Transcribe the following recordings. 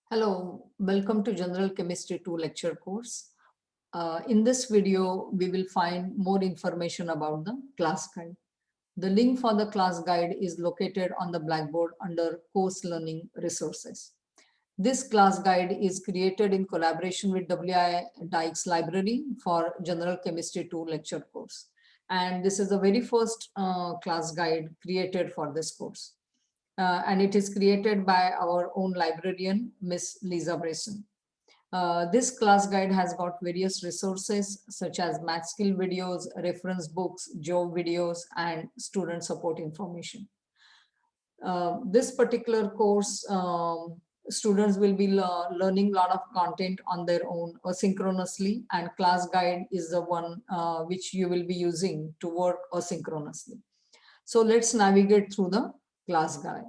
Hello, welcome to General Chemistry 2 lecture course. In this video, we will find more information about the class guide. The link for the class guide is located on the Blackboard under Course Learning Resources. This class guide is created in collaboration with W.I. Dykes Library for General Chemistry 2 lecture course. And this is the very first class guide created for this course. And it is created by our own librarian, Miss Lisa Brayson. This class guide has got various resources such as math skill videos, reference books, job videos, and student support information. This particular course, students will be learning a lot of content on their own asynchronously, and class guide is the one which you will be using to work asynchronously. So let's navigate through the class guide.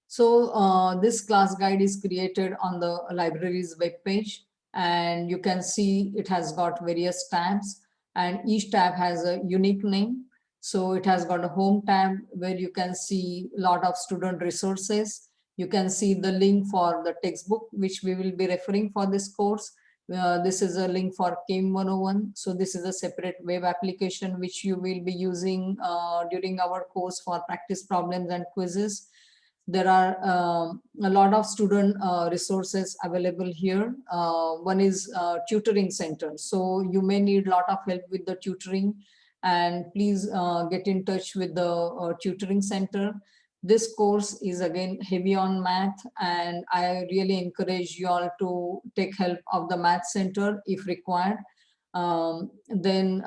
So this class guide is created on the library's webpage, and you can see it has got various tabs, and each tab has a unique name. So it has got a home tab where you can see a lot of student resources. You can see the link for the textbook, which we will be referring for this course. This is a link for Chem 101. So this is a separate web application which you will be using during our course for practice problems and quizzes. There are a lot of student resources available here. One is tutoring center. So you may need a lot of help with the tutoring, and please get in touch with the tutoring center. This course is again heavy on math, and I really encourage you all to take help of the math center if required. Then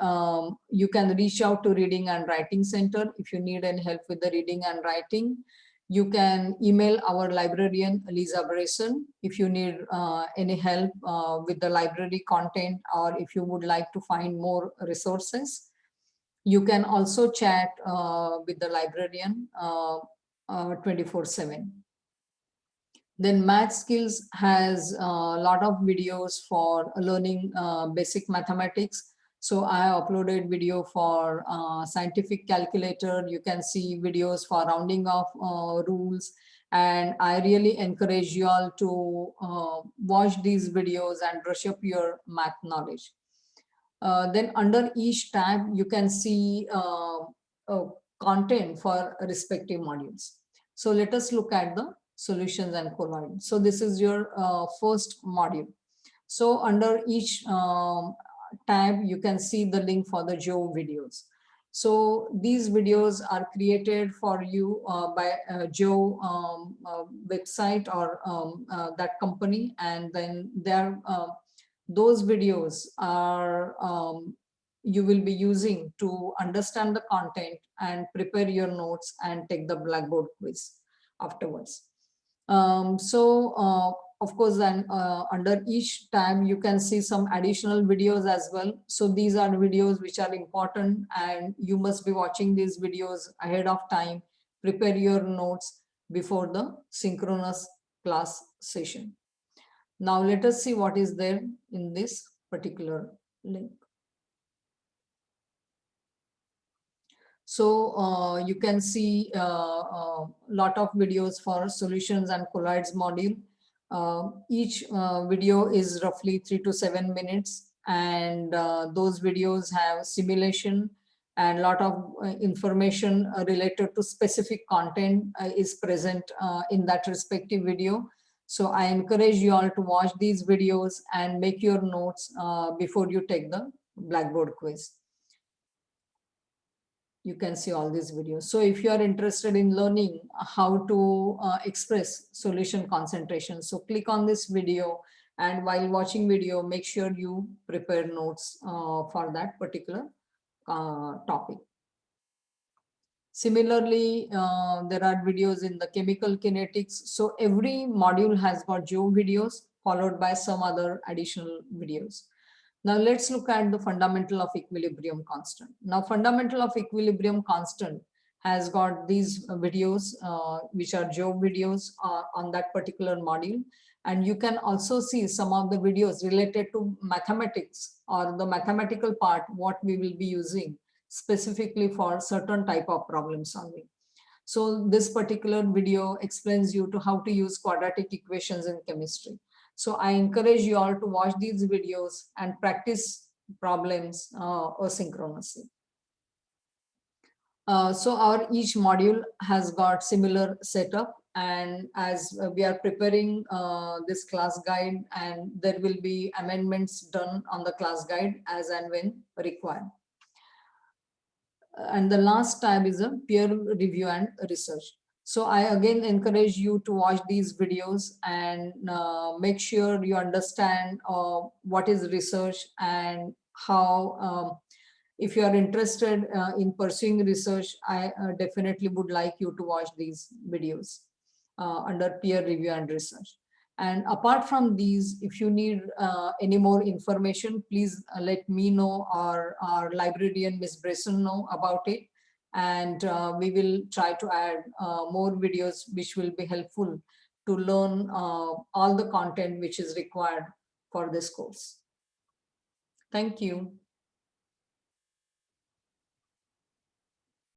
you can reach out to reading and writing center if you need any help with the reading and writing. You can email our librarian, Lisa Brayson, if you need any help with the library content, or if you would like to find more resources. You can also chat with the librarian 24/7. Then Math Skills has a lot of videos for learning basic mathematics. So I uploaded video for scientific calculator. You can see videos for rounding off rules. And I really encourage you all to watch these videos and brush up your math knowledge. Then under each tab, you can see content for respective modules. So let us look at the solutions and colloids. So this is your first module. So under each tab, you can see the link for the Joe videos. So these videos are created for you by Joe website or that company, and then those videos are you will be using to understand the content and prepare your notes and take the Blackboard quiz afterwards. Of course, then under each tab, you can see some additional videos as well. So these are videos which are important, and you must be watching these videos ahead of time. Prepare your notes before the synchronous class session. Now let us see what is there in this particular link. So you can see a lot of videos for solutions and colloids module. Each video is roughly 3 to 7 minutes, and those videos have simulation, and a lot of information related to specific content is present in that respective video. So I encourage you all to watch these videos and make your notes before you take the Blackboard quiz. You can see all these videos. So if you are interested in learning how to express solution concentration, so click on this video, and while watching video, make sure you prepare notes for that particular topic. Similarly, there are videos in the chemical kinetics. So every module has got Joe videos followed by some other additional videos. Now let's look at the fundamental of equilibrium constant. Now fundamental of equilibrium constant has got these videos which are Joe videos on that particular module. And you can also see some of the videos related to mathematics or the mathematical part, what we will be using specifically for certain type of problem solving. So this particular video explains you to how to use quadratic equations in chemistry. So I encourage you all to watch these videos and practice problems asynchronously. So our each module has got similar setup, and as we are preparing this class guide, and there will be amendments done on the class guide as and when required. And the last tab is a peer review and research. So I again encourage you to watch these videos and make sure you understand what is research and how if you are interested in pursuing research, I definitely would like you to watch these videos under peer review and research. And apart from these, if you need any more information, please let me know, or our librarian, Ms. Bresson, know about it. And we will try to add more videos which will be helpful to learn all the content which is required for this course. Thank you.